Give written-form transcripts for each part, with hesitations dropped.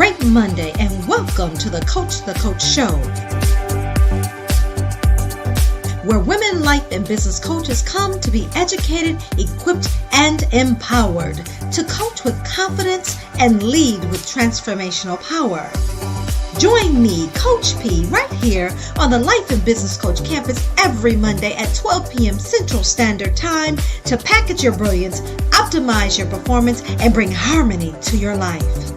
great Monday and welcome to the Coach Show, where women life and business coaches come to be educated, equipped, and empowered to coach with confidence and lead with transformational power. Join me, Coach P, right here on the Life and Business Coach campus every Monday at 12 p.m. Central Standard Time to package your brilliance, optimize your performance, and bring harmony to your life.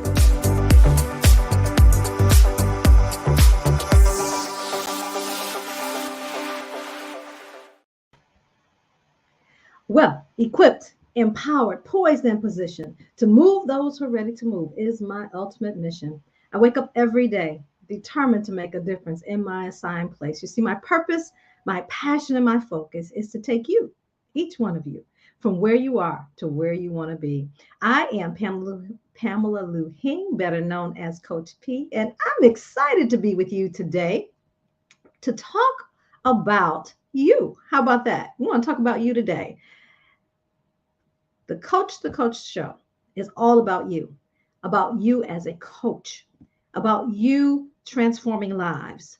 Well, equipped, empowered, poised, and positioned to move those who are ready to move is my ultimate mission. I wake up every day determined to make a difference in my assigned place. You see, my purpose, my passion, and my focus is to take you, each one of you, from where you are to where you want to be. I am Pamela Lue-Hing, better known as Coach P, and I'm excited to be with you today to talk about you. How about that? We want to talk about you today. The Coach Show is all about you as a coach, about you transforming lives.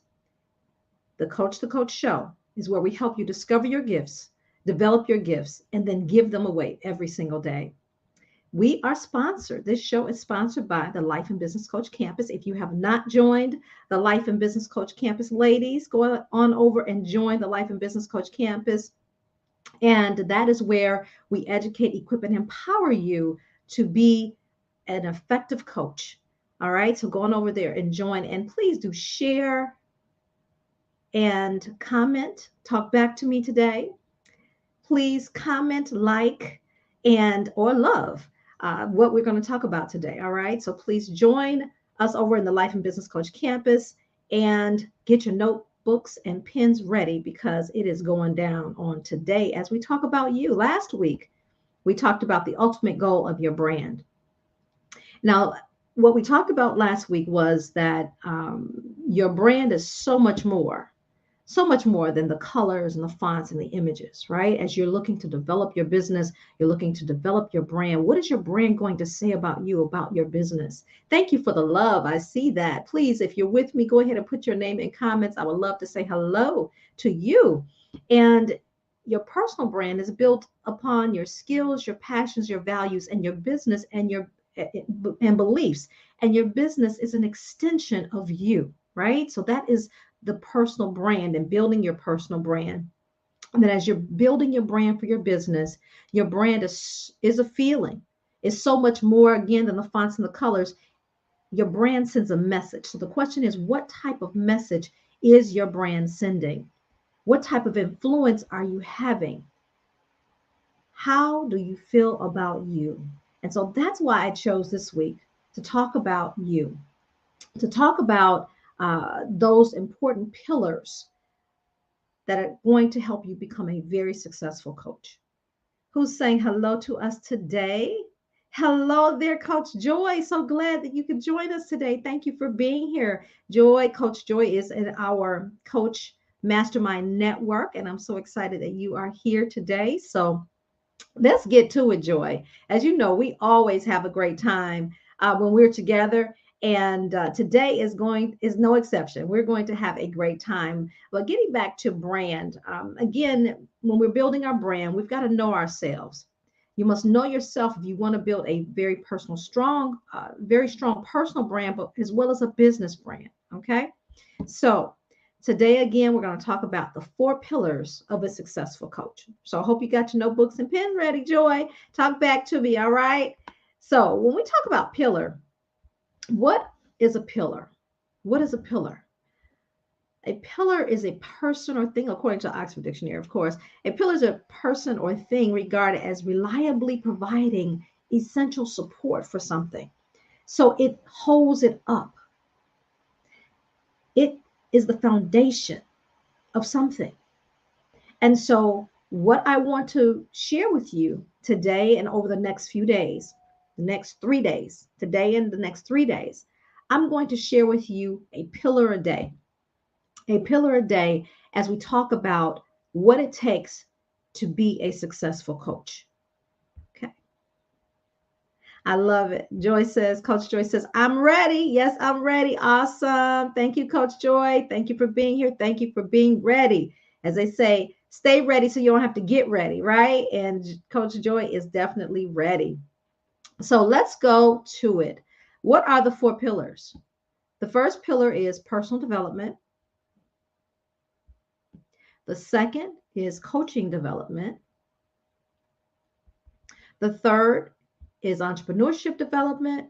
The Coach Show is where we help you discover your gifts, develop your gifts, and then give them away every single day. We are sponsored. This show is sponsored by the Life and Business Coach Campus. If you have not joined the Life and Business Coach Campus, ladies, go on over and join the Life and Business Coach Campus. And that is where we educate, equip, and empower you to be an effective coach. All right, so go on over there and join, and please do share and comment. Talk back to me today. Please comment, like, and or love what we're going to talk about today. All right, so please join us over in the Life and Business Coach Campus and get your notebooks and pens ready because it is going down on today as we talk about you. Last week, we talked about the ultimate goal of your brand. Now, what we talked about last week was that your brand is so much more than the colors and the fonts and the images, right? As you're looking to develop your business, you're looking to develop your brand. What is your brand going to say about you, about your business? Thank you for the love. I see that. Please, if you're with me, go ahead and put your name in comments. I would love to say hello to you. And your personal brand is built upon your skills, your passions, your values, and your business and beliefs. And your business is an extension of you, right? So that is the personal brand and building your personal brand. And then as you're building your brand for your business, your brand is a feeling. It's so much more, again, than the fonts and the colors. Your brand sends a message. So the question is, what type of message is your brand sending? What type of influence are you having? How do you feel about you? And so that's why I chose this week to talk about you, to talk about those important pillars that are going to help you become a very successful coach. Who's saying hello to us today? Hello there, Coach Joy. So glad that you could join us today. Thank you for being here. Coach Joy is in our Coach Mastermind Network, and I'm so excited that you are here today. So let's get to it, Joy. As you know, we always have a great time when we're together. And today is no exception. We're going to have a great time. But getting back to brand, again, when we're building our brand, we've got to know ourselves. You must know yourself if you want to build a very personal, very strong personal brand, but as well as a business brand. Okay. So today, again, we're going to talk about the 4 pillars of a successful coach. So I hope you got your notebooks and pens ready, Joy. Talk back to me. All right. So when we talk about pillar, what is a pillar? What is a pillar? A pillar is a person or thing, according to Oxford Dictionary, of course. A pillar is a person or thing regarded as reliably providing essential support for something. So it holds it up. It is the foundation of something. And so what I want to share with you today and over the next few days, the next 3 days, today and the next 3 days, I'm going to share with you a pillar a day as we talk about what it takes to be a successful coach. Okay. I love it. Coach Joy says, I'm ready. Yes, I'm ready. Awesome. Thank you, Coach Joy. Thank you for being here. Thank you for being ready. As they say, stay ready so you don't have to get ready, right? And Coach Joy is definitely ready. So let's go to it. What are the 4 pillars? The first pillar is personal development. The second is coaching development. The third is entrepreneurship development.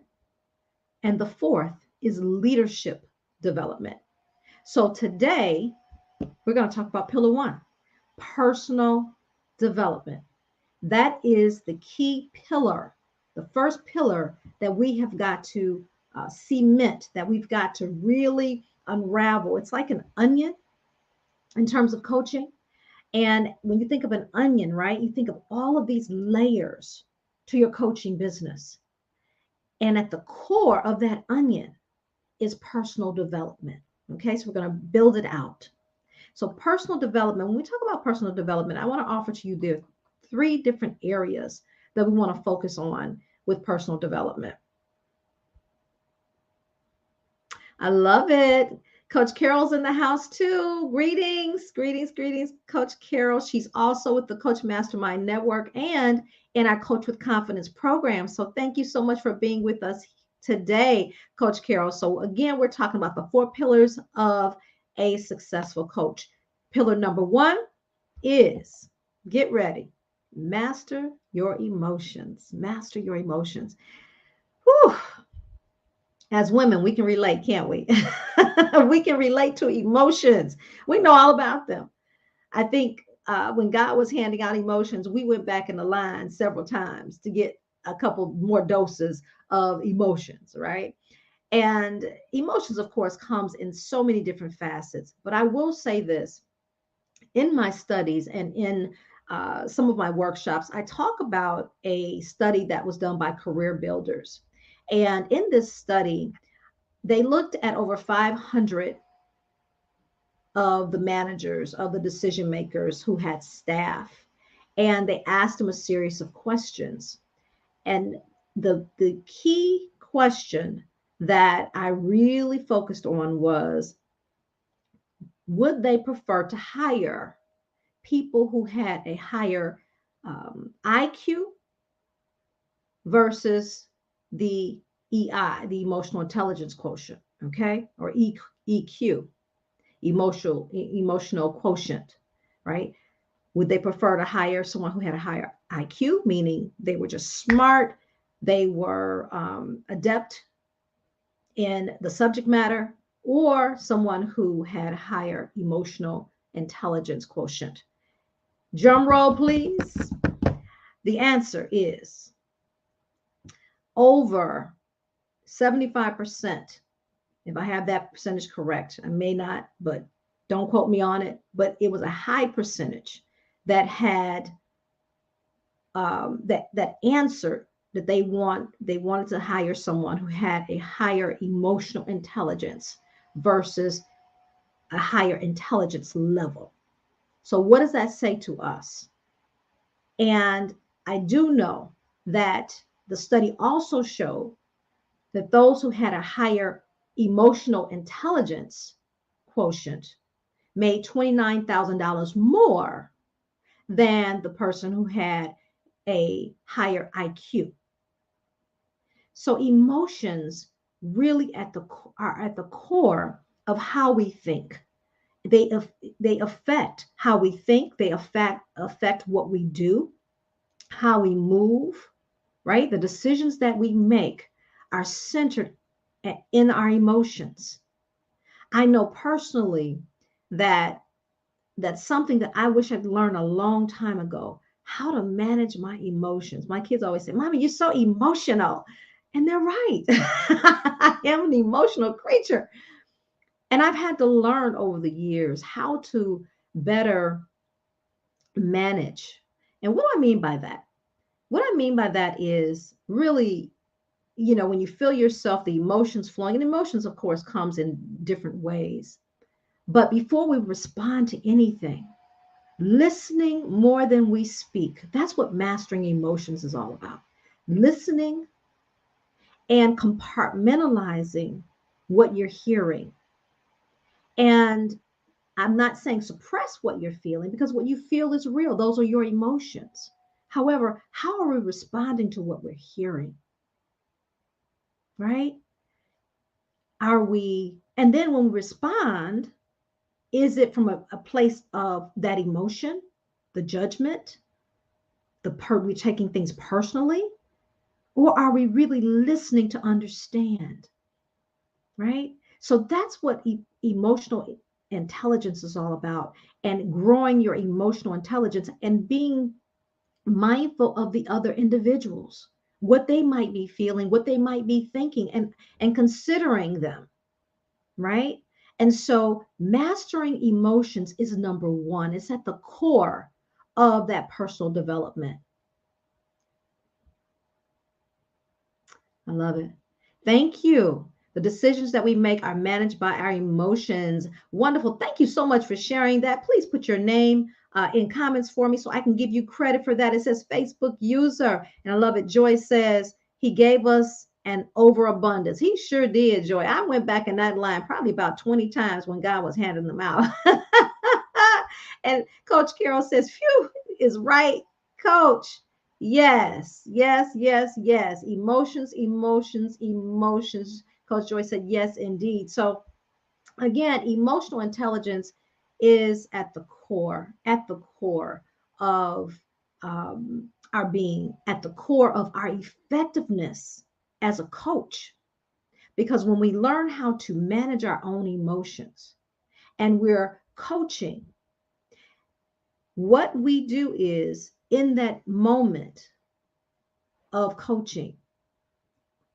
And the fourth is leadership development. So today, we're going to talk about pillar 1, personal development. That is the key pillar, the first pillar that we have got to cement, that we've got to really unravel. It's like an onion in terms of coaching. And when you think of an onion, right, you think of all of these layers to your coaching business. And at the core of that onion is personal development. Okay, so we're going to build it out. So personal development, when we talk about personal development, I want to offer to you the 3 different areas that we want to focus on with personal development. I love it. Coach Carol's in the house too. Greetings, greetings, greetings, Coach Carol. She's also with the Coach Mastermind Network and in our Coach with Confidence program. So thank you so much for being with us today, Coach Carol. So again, we're talking about the 4 pillars of a successful coach. Pillar number 1 is, get ready, master your emotions. Master your emotions. Whew. As women, we can relate, can't we? We can relate to emotions. We know all about them. I think when God was handing out emotions, we went back in the line several times to get a couple more doses of emotions, right? And emotions, of course, comes in so many different facets. But I will say this, in my studies and in some of my workshops, I talk about a study that was done by career builders. And in this study, they looked at over 500 of the managers, of the decision makers who had staff, and they asked them a series of questions. And the key question that I really focused on was, would they prefer to hire people who had a higher IQ versus the EI, the emotional intelligence quotient, okay, or EQ, emotional quotient, right? Would they prefer to hire someone who had a higher IQ, meaning they were just smart, they were adept in the subject matter, or someone who had a higher emotional intelligence quotient? Drum roll, please. The answer is over 75%. If I have that percentage correct, I may not, but don't quote me on it. But it was a high percentage that had that answered that they wanted to hire someone who had a higher emotional intelligence versus a higher intelligence level. So what does that say to us? And I do know that the study also showed that those who had a higher emotional intelligence quotient made $29,000 more than the person who had a higher IQ. So emotions really are at the core of how we think. They affect how we think. They affect what we do, how we move, right? The decisions that we make are centered in our emotions. I know personally that that's something that I wish I'd learned a long time ago, how to manage my emotions. My kids always say, Mommy, you're so emotional. And they're right. I am an emotional creature. And I've had to learn over the years how to better manage. And what do I mean by that? What I mean by that is really, when you feel yourself, the emotions flowing, and emotions, of course, comes in different ways. But before we respond to anything, listening more than we speak. That's what mastering emotions is all about. Listening and compartmentalizing what you're hearing. And I'm not saying suppress what you're feeling, because what you feel is real. Those are your emotions. However, how are we responding to what we're hearing? Right? Are we, and then when we respond, is it from a place of that emotion, the judgment, we're taking things personally? Or are we really listening to understand? Right? So that's what emotional intelligence is all about, and growing your emotional intelligence and being mindful of the other individuals, what they might be feeling, what they might be thinking, and considering them, right? And so mastering emotions is number one. It's at the core of that personal development. I love it. Thank you. The decisions that we make are managed by our emotions. Wonderful. Thank you so much for sharing that. Please put your name in comments for me so I can give you credit for that. It says Facebook user, and I love it. Joy says he gave us an overabundance. He sure did, Joy. I went back in that line probably about 20 times when God was handing them out. And Coach Carol says, phew, is right, Coach. Yes, yes, yes, yes. Emotions, emotions, emotions. Coach Joy said, yes, indeed. So, again, emotional intelligence is at the core of our being, at the core of our effectiveness as a coach. Because when we learn how to manage our own emotions and we're coaching, what we do is in that moment of coaching,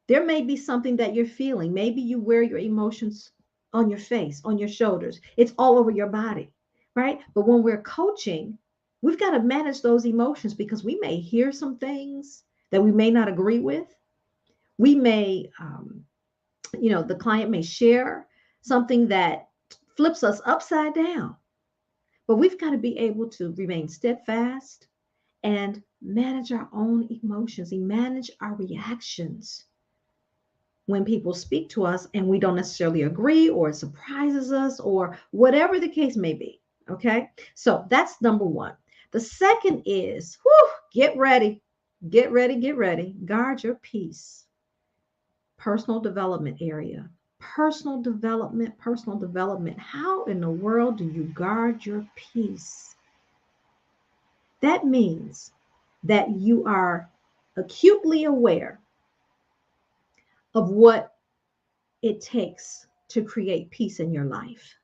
there may be something that you're feeling. Maybe you wear your emotions on your face, on your shoulders. It's all over your body, right? But when we're coaching, we've got to manage those emotions, because we may hear some things that we may not agree with. We may, the client may share something that flips us upside down. But we've got to be able to remain steadfast and manage our own emotions, and manage our reactions when people speak to us and we don't necessarily agree, or it surprises us, or whatever the case may be. Okay. So that's number one. The second is, get ready, get ready, get ready. Guard your peace. Personal development area. Personal development, personal development. How in the world do you guard your peace? That means that you are acutely aware of what it takes to create peace in your life.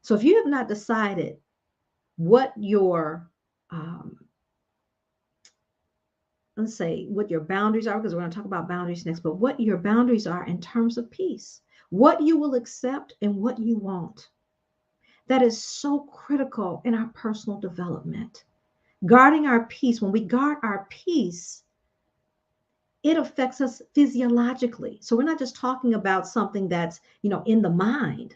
So if you have not decided what your, let's say, what your boundaries are, because we're going to talk about boundaries next, but what your boundaries are in terms of peace, what you will accept and what you won't. That is so critical in our personal development. Guarding our peace, when we guard our peace, it affects us physiologically. So we're not just talking about something that's, in the mind.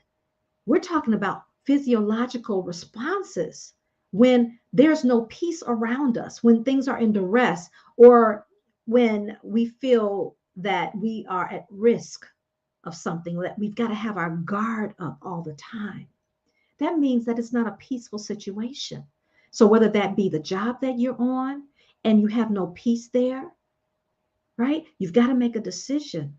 We're talking about physiological responses when there's no peace around us, when things are in duress, or when we feel that we are at risk of something, that we've got to have our guard up all the time. That means that it's not a peaceful situation. So whether that be the job that you're on and you have no peace there, right? You've got to make a decision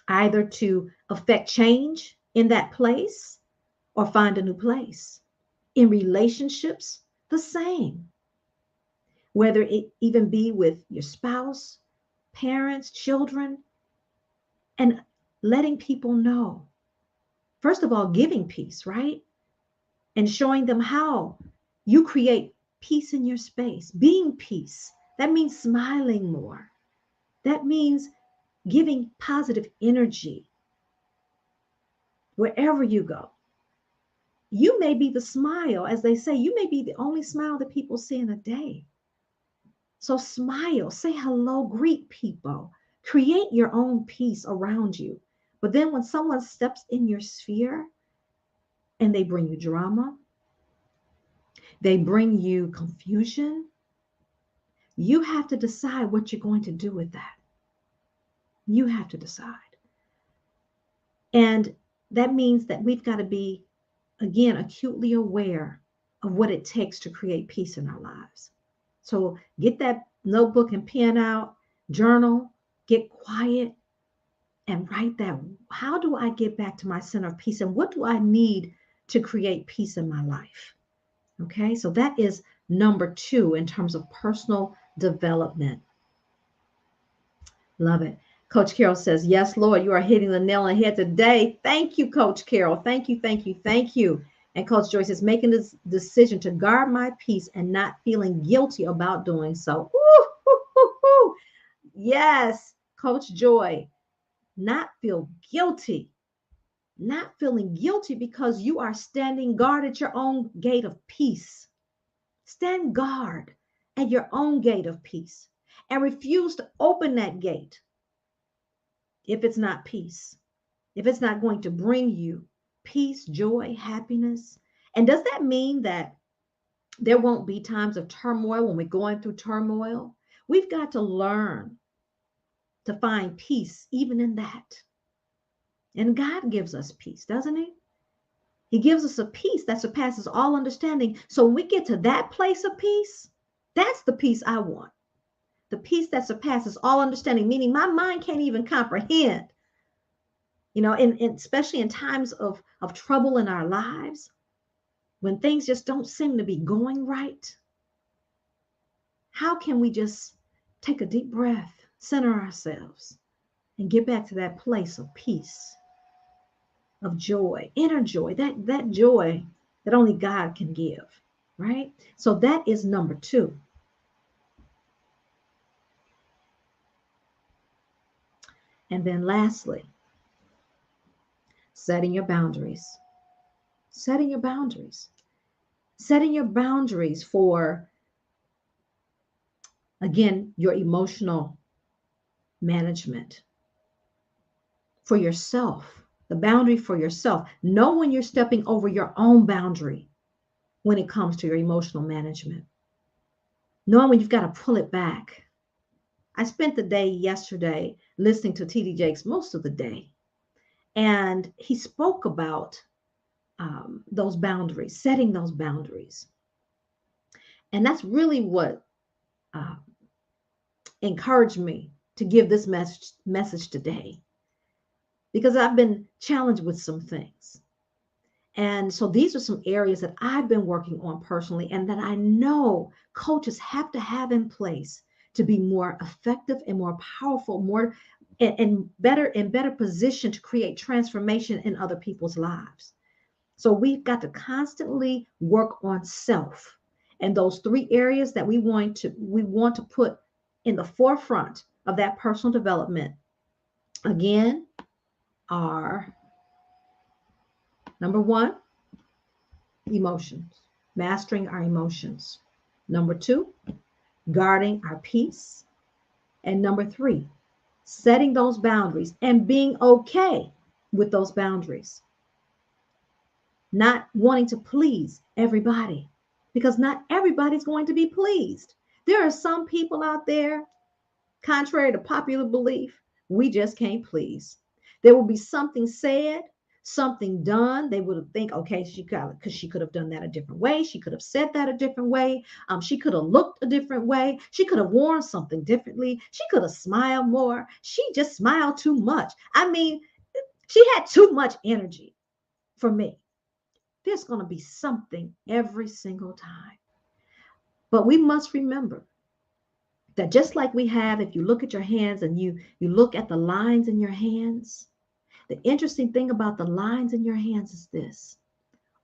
either to affect change in that place or find a new place. In relationships, the same. Whether it even be with your spouse, parents, children, and letting people know. First of all, giving peace, right? And showing them how you create peace in your space. Being peace, that means smiling more. That means giving positive energy wherever you go. You may be the smile, as they say, you may be the only smile that people see in a day. So smile, say hello, greet people, create your own peace around you. But then when someone steps in your sphere and they bring you drama, they bring you confusion, you have to decide what you're going to do with that. You have to decide. And that means that we've got to be, again, acutely aware of what it takes to create peace in our lives. So get that notebook and pen out, journal, get quiet, and write that. How do I get back to my center of peace? And what do I need to create peace in my life? Okay, so that is number 2 in terms of personal development. Love it. Coach Carol says, yes, Lord, you are hitting the nail on the head today. Thank you, Coach Carol. Thank you, thank you, thank you. And Coach Joyce is making this decision to guard my peace and not feeling guilty about doing so. Woo, woo, woo, woo. Yes, Coach Joy, not feel guilty. Not feeling guilty because you are standing guard at your own gate of peace. Stand guard at your own gate of peace and refuse to open that gate if it's not peace, if it's not going to bring you peace, joy, happiness. And does that mean that there won't be times of turmoil when we're going through turmoil? We've got to learn to find peace even in that. And God gives us peace, doesn't He? He gives us a peace that surpasses all understanding. So when we get to that place of peace, that's the peace I want. The peace that surpasses all understanding, meaning my mind can't even comprehend. You know, especially in times of trouble in our lives, when things just don't seem to be going right, how can we just take a deep breath, center ourselves, and get back to that place of peace, of joy, inner joy, that joy that only God can give, right? So that is number 2. And then lastly, setting your boundaries. Setting your boundaries. Setting your boundaries for, again, your emotional management, for yourself, the boundary for yourself. Know when you're stepping over your own boundary when it comes to your emotional management. Knowing when you've got to pull it back. I spent the day yesterday listening to T.D. Jakes most of the day, and he spoke about those boundaries, setting those boundaries. And that's really what encouraged me to give this message today, because I've been challenged with some things. And so these are some areas that I've been working on personally and that I know coaches have to have in place to be more effective and more powerful, more and better positioned to create transformation in other people's lives. So we've got to constantly work on self. And those 3 areas that we want to put in the forefront of that personal development, again, are number 1, emotions, mastering our emotions. Number 2, guarding our peace. And number 3, setting those boundaries and being okay with those boundaries. Not wanting to please everybody, because not everybody's going to be pleased. There are some people out there, contrary to popular belief, we just can't please. There will be something said, something done. They would think, okay, she could have done that a different way. She could have said that a different way. She could have looked a different way. She could have worn something differently. She could have smiled more. She just smiled too much. I mean, she had too much energy for me. There's going to be something every single time. But we must remember that just like we have, if you look at your hands and you look at the lines in your hands, the interesting thing about the lines in your hands is this: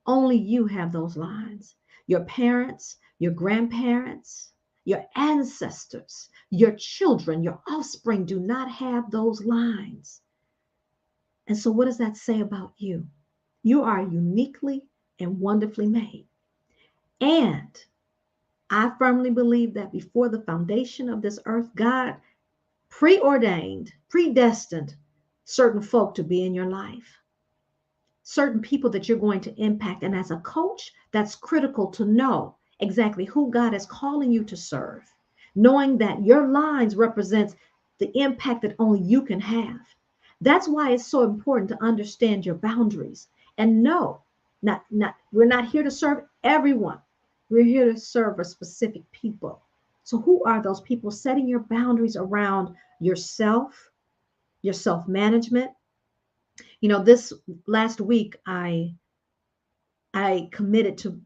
only you have those lines. Your parents, your grandparents, your ancestors, your children, your offspring do not have those lines. And so what does that say about you? You are uniquely and wonderfully made. And I firmly believe that before the foundation of this earth, God preordained, predestined certain folk to be in your life, certain people that you're going to impact. And as a coach, that's critical to know exactly who God is calling you to serve, knowing that your lines represents the impact that only you can have. That's why it's so important to understand your boundaries and know we're not here to serve everyone. We're here to serve a specific people. So who are those people? Setting your boundaries around yourself, your self-management. This last week I committed to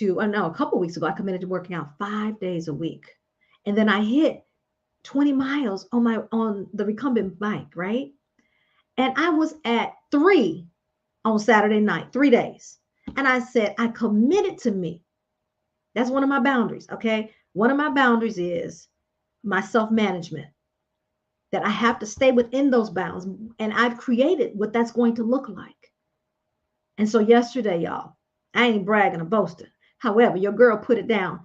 no, a couple weeks ago I committed to working out 5 days a week. And then I hit 20 miles on the recumbent bike, right? And I was at 3 on Saturday night, 3 days. And I said, I committed to me. That's one of my boundaries, okay? One of my boundaries is my self-management, that I have to stay within those bounds. And I've created what that's going to look like. And so yesterday, y'all, I ain't bragging or boasting. However, your girl put it down.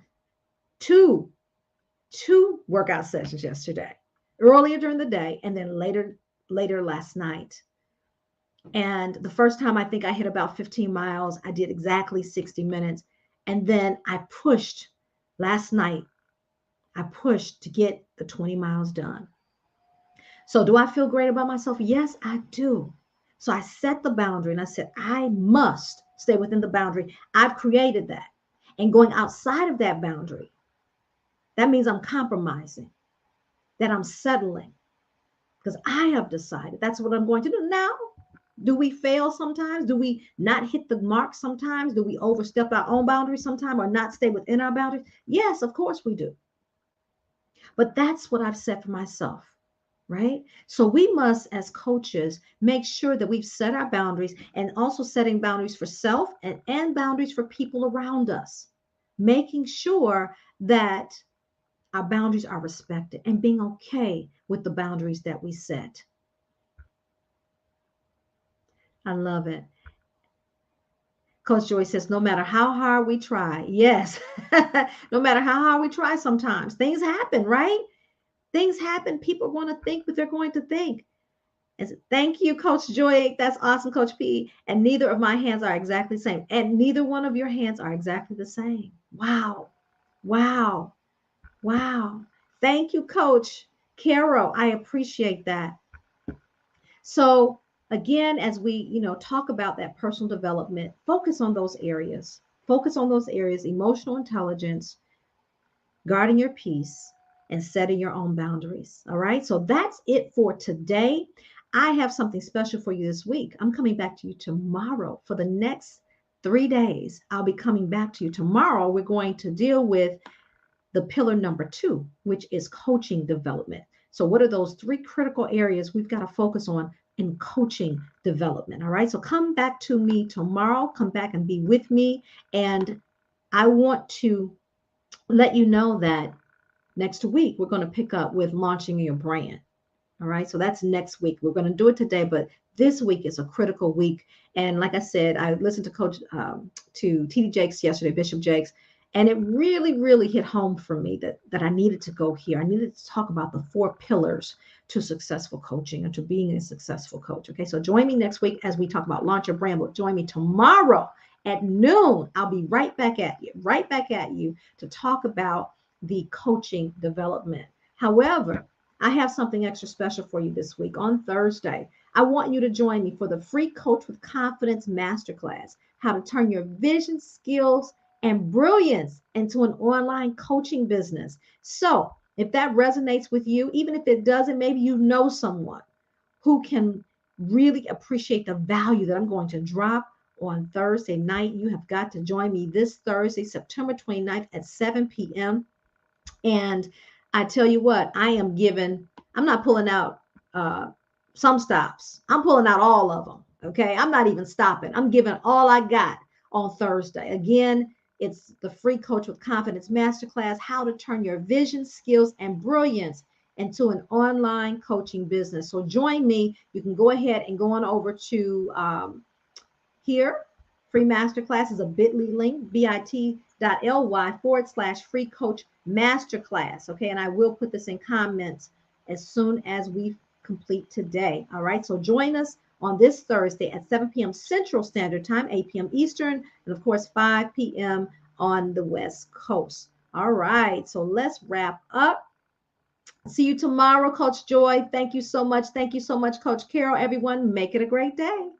Two workout sessions yesterday, earlier during the day, and then later last night. And the first time I think I hit about 15 miles, I did exactly 60 minutes. And then last night, I pushed to get the 20 miles done. So do I feel great about myself? Yes, I do. So I set the boundary and I said, I must stay within the boundary. I've created that. And going outside of that boundary, that means I'm compromising, that I'm settling, because I have decided that's what I'm going to do. Now, do we fail sometimes? Do we not hit the mark sometimes? Do we overstep our own boundaries sometimes or not stay within our boundaries? Yes, of course we do. But that's what I've set for myself, right? So we must, as coaches, make sure that we've set our boundaries, and also setting boundaries for self and boundaries for people around us, making sure that our boundaries are respected and being okay with the boundaries that we set. I love it. Coach Joy says, no matter how hard we try, yes, no matter how hard we try, sometimes things happen, right? Things happen. People want to think what they're going to think. And so, thank you, Coach Joy. That's awesome, Coach P. And neither of my hands are exactly the same. And neither one of your hands are exactly the same. Wow. Wow. Wow. Thank you, Coach Carol. I appreciate that. So again, as we, talk about that personal development, focus on those areas. Focus on those areas: emotional intelligence, guarding your peace, and setting your own boundaries. All right. So that's it for today. I have something special for you this week. I'm coming back to you tomorrow for the next 3 days. I'll be coming back to you tomorrow. We're going to deal with the pillar number 2, which is coaching development. So what are those 3 critical areas we've got to focus on in coaching development? All right. So come back to me tomorrow. Come back and be with me. And I want to let you know that next week we're going to pick up with launching your brand. All right. So that's next week. We're going to do it today, but this week is a critical week. And like I said, I listened to TD Jakes yesterday, Bishop Jakes, and it really, really hit home for me that I needed to go here. I needed to talk about the 4 pillars to successful coaching and to being a successful coach. Okay. So join me next week as we talk about launch your brand, but join me tomorrow at noon. I'll be right back at you to talk about the coaching development. However, I have something extra special for you this week. On Thursday, I want you to join me for the free Coach with Confidence Masterclass, how to turn your vision, skills, and brilliance into an online coaching business. So if that resonates with you, even if it doesn't, maybe you know someone who can really appreciate the value that I'm going to drop on Thursday night. You have got to join me this Thursday, September 29th at 7 p.m. And I tell you what, I'm not pulling out some stops. I'm pulling out all of them. Okay. I'm not even stopping. I'm giving all I got on Thursday. Again, it's the free Coach with Confidence Masterclass, how to turn your vision, skills, and brilliance into an online coaching business. So join me. You can go ahead and go on over to here. Free masterclass is a bit.ly link, bit.ly/free coach masterclass. Okay. And I will put this in comments as soon as we complete today. All right. So join us on this Thursday at 7 p.m. Central Standard Time, 8 p.m. Eastern, and of course, 5 p.m. on the West Coast. All right. So let's wrap up. See you tomorrow, Coach Joy. Thank you so much. Thank you so much, Coach Carol. Everyone, make it a great day.